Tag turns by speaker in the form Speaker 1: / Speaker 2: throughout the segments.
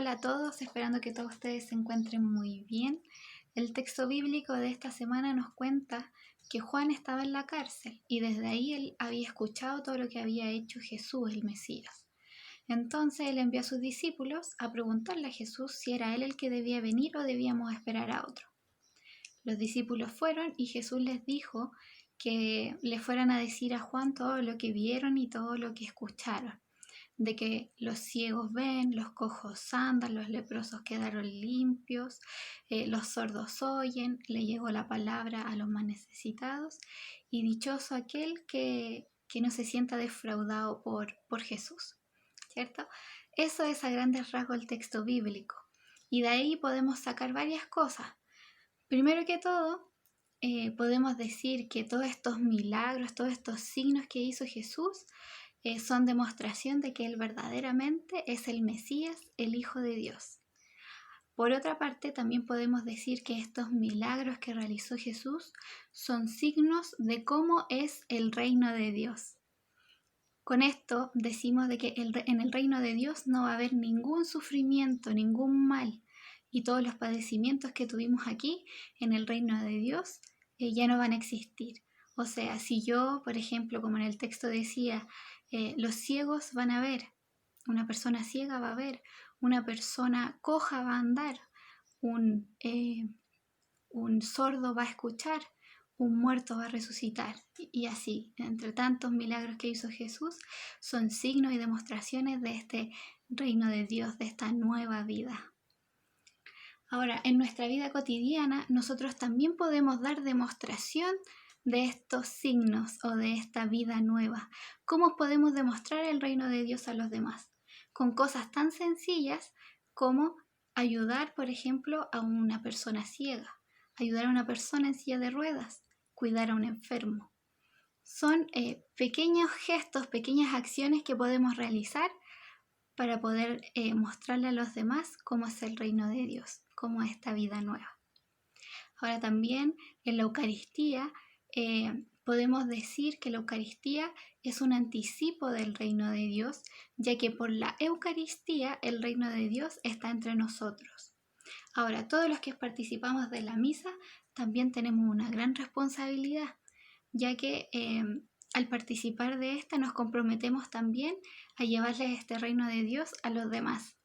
Speaker 1: Hola a todos, esperando que todos ustedes se encuentren muy bien. El texto bíblico de esta semana nos cuenta que Juan estaba en la cárcel y desde ahí él había escuchado todo lo que había hecho Jesús, el Mesías. Entonces él envió a sus discípulos a preguntarle a Jesús si era él el que debía venir o debíamos esperar a otro. Los discípulos fueron y Jesús les dijo que le fueran a decir a Juan todo lo que vieron y todo lo que escucharon, de que los ciegos ven, los cojos andan, los leprosos quedaron limpios, los sordos oyen, le llegó la palabra a los más necesitados, y dichoso aquel que no se sienta defraudado por Jesús, ¿cierto? Eso es a grandes rasgos el texto bíblico, y de ahí podemos sacar varias cosas. Primero que todo, podemos decir que todos estos milagros, todos estos signos que hizo Jesús, son demostración de que Él verdaderamente es el Mesías, el Hijo de Dios. Por otra parte, también podemos decir que estos milagros que realizó Jesús son signos de cómo es el reino de Dios. Con esto decimos de que en el reino de Dios no va a haber ningún sufrimiento, ningún mal, y todos los padecimientos que tuvimos aquí en el reino de Dios ya no van a existir. O sea, si yo, por ejemplo, como en el texto decía, los ciegos van a ver, una persona ciega va a ver, una persona coja va a andar, un sordo va a escuchar, un muerto va a resucitar, y así, entre tantos milagros que hizo Jesús, son signos y demostraciones de este reino de Dios, de esta nueva vida. Ahora, en nuestra vida cotidiana, nosotros también podemos dar demostración de estos signos o de esta vida nueva. ¿Cómo podemos demostrar el reino de Dios a los demás? Con cosas tan sencillas como ayudar, por ejemplo, a una persona ciega, ayudar a una persona en silla de ruedas, cuidar a un enfermo. Son pequeños gestos, pequeñas acciones que podemos realizar para poder mostrarle a los demás cómo es el reino de Dios, cómo es esta vida nueva. Ahora también en la Eucaristía podemos decir que la Eucaristía es un anticipo del reino de Dios, ya que por la Eucaristía el reino de Dios está entre nosotros. Ahora, todos los que participamos de la misa también tenemos una gran responsabilidad, ya que al participar de esta nos comprometemos también a llevarles este reino de Dios a los demás.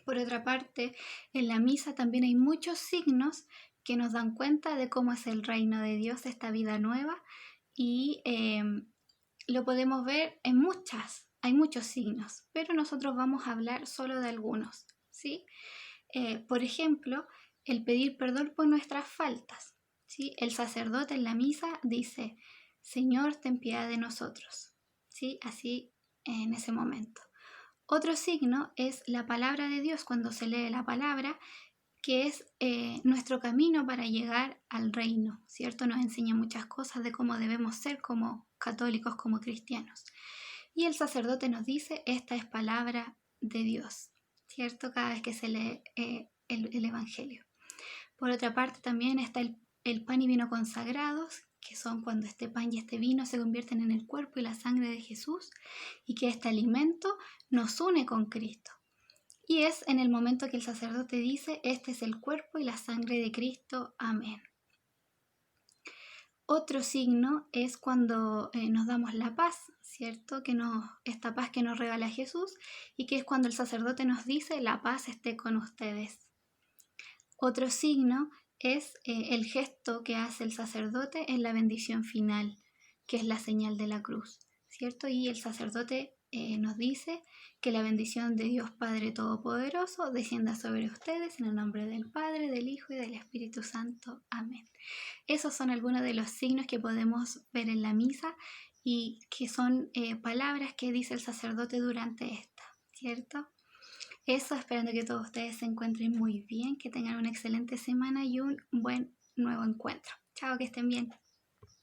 Speaker 1: Por otra parte, en la misa también hay muchos signos que nos dan cuenta de cómo es el reino de Dios, esta vida nueva, y lo podemos ver hay muchos signos, pero nosotros vamos a hablar solo de algunos, ¿sí? Por ejemplo, el pedir perdón por nuestras faltas, ¿sí? El sacerdote en la misa dice: Señor, ten piedad de nosotros, ¿sí? Así en ese momento. Otro signo es la palabra de Dios cuando se lee la palabra, que es nuestro camino para llegar al reino, ¿cierto? Nos enseña muchas cosas de cómo debemos ser como católicos, como cristianos. Y el sacerdote nos dice: esta es palabra de Dios, ¿cierto? Cada vez que se lee el Evangelio. Por otra parte también está el pan y vino consagrados, que son cuando este pan y este vino se convierten en el cuerpo y la sangre de Jesús, y que este alimento nos une con Cristo. Y es en el momento que el sacerdote dice: este es el cuerpo y la sangre de Cristo, amén. Otro signo es cuando nos damos la paz, ¿cierto? Esta paz que nos regala Jesús, y que es cuando el sacerdote nos dice: la paz esté con ustedes. Otro signo es el gesto que hace el sacerdote en la bendición final, que es la señal de la cruz, ¿cierto? Y el sacerdote nos dice que la bendición de Dios Padre Todopoderoso descienda sobre ustedes en el nombre del Padre, del Hijo y del Espíritu Santo. Amén. Esos son algunos de los signos que podemos ver en la misa y que son palabras que dice el sacerdote durante esta, ¿cierto? Eso, esperando que todos ustedes se encuentren muy bien, que tengan una excelente semana y un buen nuevo encuentro. Chao, que estén bien.